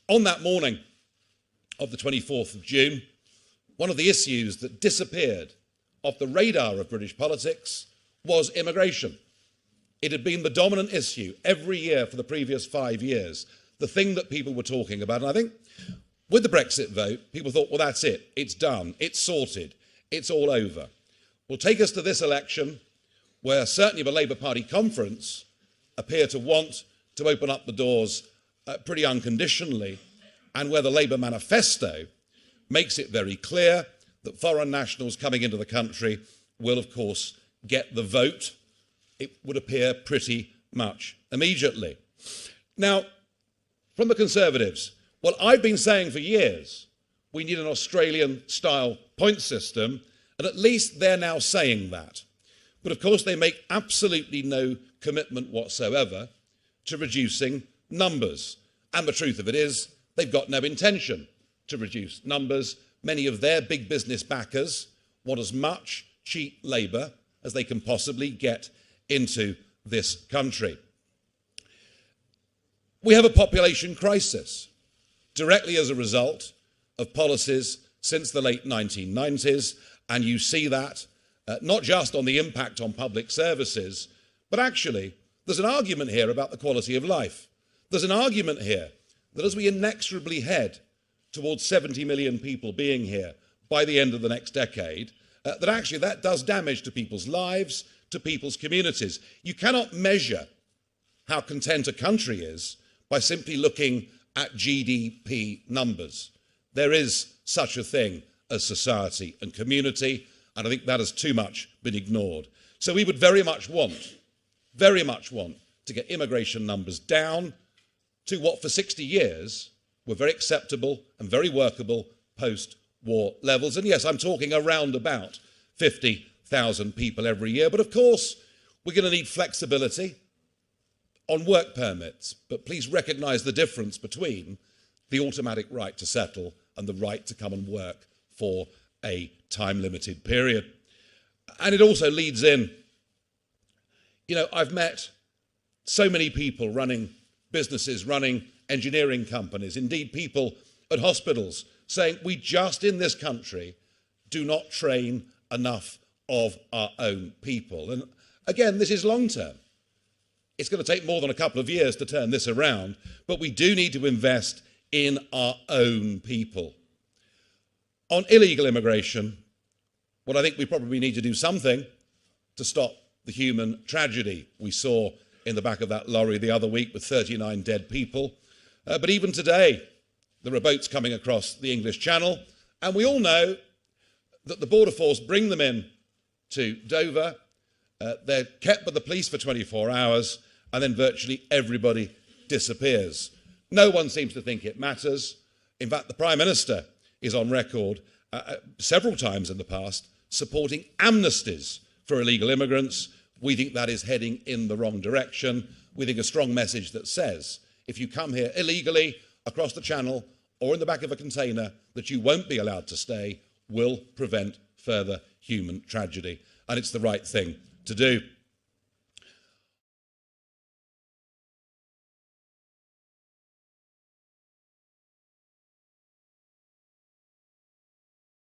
On that morning of the 24th of June, one of the issues that disappeared off the radar of British politics was immigration. It had been the dominant issue every year for the previous 5 years, the thing that people were talking about. And I think with the Brexit vote, people thought, well, that's it. It's done. It's sorted. It's all over. Well, take us to this election where certainly the Labour Party conference appear to want to open up the doors pretty unconditionally, and where the Labour manifesto makes it very clear that foreign nationals coming into the country will, of course, get the vote, it would appear pretty much immediately. Now, from the Conservatives, well, I've been saying for years we need an Australian-style point system, and at least they're now saying that. But of course, they make absolutely no commitment whatsoever to reducing numbers. And the truth of it is, they've got no intention to reduce numbers. Many of their big business backers want as much cheap labour as they can possibly get into this country. We have a population crisis directly as a result of policies since the late 1990s, and you see that not just on the impact on public services, but actually there's an argument here about the quality of life. There's an argument here that as we inexorably head towards 70 million people being here by the end of the next decade, that actually that does damage to people's lives, to people's communities. You cannot measure how content a country is by simply looking at GDP numbers. There is such a thing as society and community, and I think that has too much been ignored. So we would very much want to get immigration numbers down to what for 60 years were very acceptable and very workable post-war levels. And yes, I'm talking around about 50,000 people every year. But of course, we're going to need flexibility on work permits. But please recognise the difference between the automatic right to settle and the right to come and work for a time-limited period. And it also leads in, you know, I've met so many people running businesses, running engineering companies, indeed people at hospitals, saying we just in this country do not train enough of our own people. And again, this is long term. It's going to take more than a couple of years to turn this around, but we do need to invest in our own people. On illegal immigration, well, I think we probably need to do something to stop the human tragedy we saw in the back of that lorry the other week with 39 dead people. But even today, there are boats coming across the English Channel, and we all know that the Border Force bring them in to Dover. They're kept by the police for 24 hours, and then virtually everybody disappears. No one seems to think it matters. In fact, the Prime Minister is on record several times in the past supporting amnesties for illegal immigrants. We think that is heading in the wrong direction. We think a strong message that says if you come here illegally across the channel or in the back of a container that you won't be allowed to stay will prevent further human tragedy. And it's the right thing to do.